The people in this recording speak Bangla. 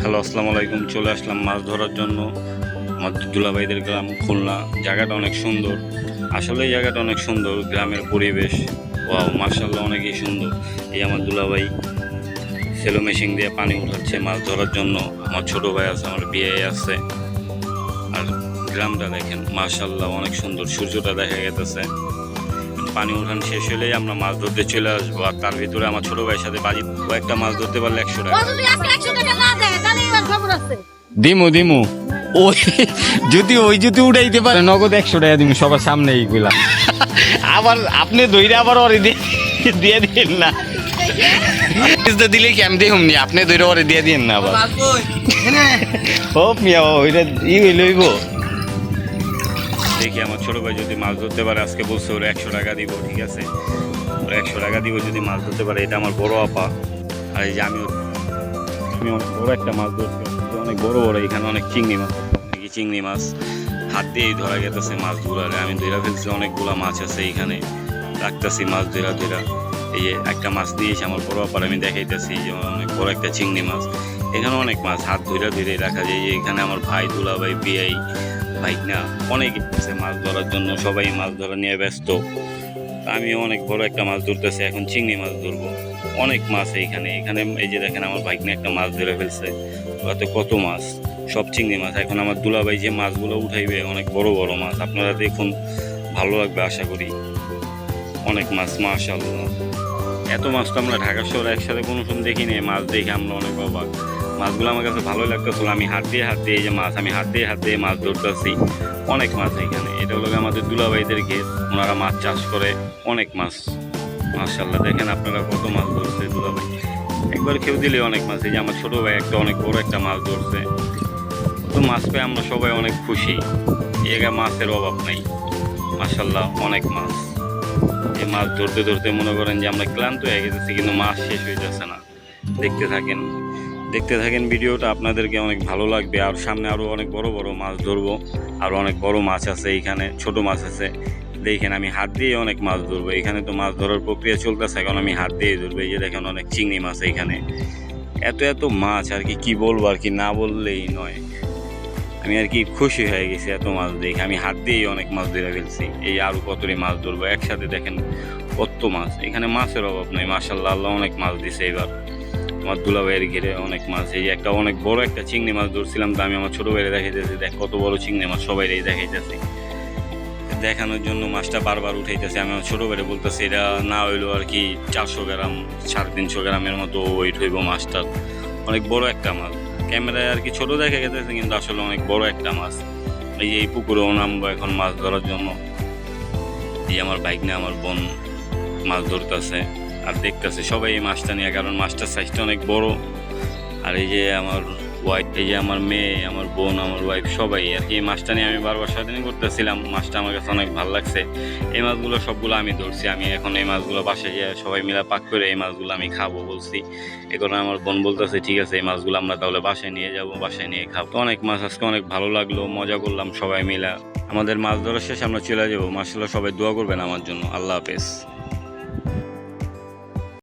হ্যালো, আসসালামু আলাইকুম। চলে আসলাম মাছ ধরার জন্য আমাদের দুলাভাইদের গ্রাম খুলনা। জায়গাটা অনেক সুন্দর, আসলে এই জায়গাটা অনেক সুন্দর, গ্রামের পরিবেশ ওয়াও মাশাআল্লাহ অনেকই সুন্দর। এই আমার দুলাভাই সেলো মেশিন দিয়ে পানি উঠাচ্ছে মাছ ধরার জন্য। আমার ছোট ভাই আছে, আমার বিয়ে আছে। আর গ্রামটা দেখেন মাশাআল্লাহ অনেক সুন্দর, সূর্যটা দেখা গেছে। পানি উঠান শেষ হলেই আমরা মাছ ধরতে চলে আসবো। আর তার ভিতরে আমার ছোট ভাইয়ের সাথে বাজি কয়েকটা মাছ ধরতে পারলে 100 টাকা দিমু দিমু। ওই যদি উঠাইতে পারে নগদ 100 টাকা দিমু সবার সামনে এইগুলা। আবার আপনি দইরা আবার ওরে দিয়ে দিন না, দিলে কি আমি দেখুন নি, আপনি দইরা ওরে দিয়ে দিন না আবার। ও মিয়া ওইটা লইব। দেখি আমার ছোট ভাই যদি মাছ ধরতে পারে, আজকে বলছে ওরা 100 টাকা দিব, ঠিক আছে, ওরা 100 টাকা দিব যদি মাছ ধরতে পারে। এটা আমার বড় আপা। আর এই যে আমি অনেক বড় একটা মাছ ধরছি, অনেক বড় বড়। এখানে অনেক চিংড়ি মাছ, চিংড়ি মাছ হাত দিয়েই ধরা গেতেছে মাছগুলারে। আমি ধরা ফেলছি, অনেকগুলা মাছ আছে এইখানে, রাখতেছি মাছ ধরা। এই যে একটা মাছ দিয়েছি আমার বড় আপার, আমি দেখাইতেছি যে অনেক বড় একটা চিংড়ি মাছ। এখানে অনেক মাছ হাত ধরে রাখা যায়। এখানে আমার ভাই দুলাভাই বিয়াই বাইক না অনেক আছে মাছ ধরার জন্য, সবাই মাছ ধরা নিয়ে ব্যস্ত। আমি অনেক বড় একটা মাছ ধরতেছি, এখন চিংড়ি মাছ ধরবো। অনেক মাছ এখানে এই যে দেখেন আমার বাইক নিয়ে একটা মাছ ধরে ফেলছে। ওতে কত মাছ, সব চিংড়ি মাছ। এখন আমার দুলাভাই যে মাছগুলো উঠাইবে অনেক বড় বড় মাছ, আপনারা দেখুন, ভালো লাগবে আশা করি। অনেক মাছ মাশাআল্লাহ। এত মাছ তো আমরা ঢাকা শহরে একসাথে কোনো সময় দেখিনি। মাছ দেখে আমরা অনেক অবাক। মাছগুলো আমার কাছে ভালোই লাগতেছিল। আমি হাত দিয়ে এই যে মাছ, আমি হাত দিয়ে মাছ ধরতেছি। অনেক মাছ এখানে। এটা হলো আমাদের দুলাভাইদের ক্ষেত, ওনারা মাছ চাষ করে। অনেক মাছ মাশাআল্লাহ। দেখেন আপনারা কত মাছ ধরছে দুলাভাই, একবার কেউ দিলে অনেক মাছ। এই যে আমার ছোট ভাই একটা অনেক বড় একটা মাছ ধরছে। তো মাছ পেয়ে আমরা সবাই অনেক খুশি। এগা মাছের অভাব নাই মাশাআল্লাহ, অনেক মাছ। এই মাছ ধরতে মনে করেন যে আমরা ক্লান্ত হয়ে গেছি, কিন্তু মাছ শেষ হয়ে যাচ্ছে না। দেখতে থাকেন ভিডিওটা, আপনাদেরকে অনেক ভালো লাগবে। আর সামনে আরো অনেক বড় বড় মাছ ধরবো, আর অনেক বড় মাছ আছে এইখানে, ছোট মাছ আছে। দেখেন আমি হাত দিয়ে অনেক মাছ ধরবো। এখানে তো মাছ ধরার প্রক্রিয়া চলতেছে, এখন আমি হাত দিয়ে ধরবো। এই যে দেখেন অনেক চিংড়ি মাছ এইখানে, এত মাছ আর কি বলবো, আর কি না বললেই নয়। আমি আর কি খুশি হয়ে গেছি এত মাছ দেখে। আমি হাত দিয়েই অনেক মাছ ধরে ফেলছি। এই আরো কতটি মাছ ধরবো একসাথে। দেখেন কত মাছ এখানে, মাছের অভাব নেই মাশাআল্লাহ। আল্লাহ অনেক মাছ দিছে এবার আমার দুলাভাইয়ের ঘিরে, অনেক মাছ। এই যে একটা অনেক বড় একটা চিংড়ি মাছ ধরছিলাম, তো আমি আমার ছোট ভাইরে দেখাইতেছি, দেখ কত বড় চিংড়ি মাছ, সবাই দেখাইতেছি। দেখানোর জন্য মাছটা বারবার উঠাইতেছে। আমি আমার ছোট ভাইরে বলতেছি এটা না হইলো আর কি 400 গ্রাম 350 গ্রামের মতো ওয়েট হইব মাছটার। অনেক বড় একটা মাছ, ক্যামেরায় আর কি ছোট দেখা গেছে, কিন্তু আসলে অনেক বড় একটা মাছ। এই যে এই পুকুরেও নামবো এখন মাছ ধরার জন্য। এই আমার বাইক নিয়ে আমার বোন মাছ ধরতেছে আর দেখতেছে সবাই এই মাছটা নিয়ে, কারণ মাছটার সাইজটা অনেক বড়। আর এই যে আমার ওয়াইফ, এই যে আমার মেয়ে, আমার বোন, আমার ওয়াইফ, সবাই আর কি এই মাছটা নিয়ে আমি বারবার সারাদিন করতেছিলাম। মাছটা আমার কাছে অনেক ভালো লাগছে। এই মাছগুলো সবগুলো আমি ধরছি। আমি এখন এই মাছগুলো বাসায় গিয়ে সবাই মিলে পাক করে এই মাছগুলো আমি খাবো বলছি। এই কারণে আমার বোন বলতেছে ঠিক আছে এই মাছগুলো আমরা তাহলে বাসায় নিয়ে যাবো, বাসায় নিয়ে খাবো। তো অনেক মাছ আজকে অনেক ভালো লাগলো, মজা করলাম সবাই মিলে। আমাদের মাছ ধরা শেষ, আমরা চলে যাবো। মাশাআল্লাহ সবাই দোয়া করবেন আমার জন্য। আল্লাহ হাফেজ।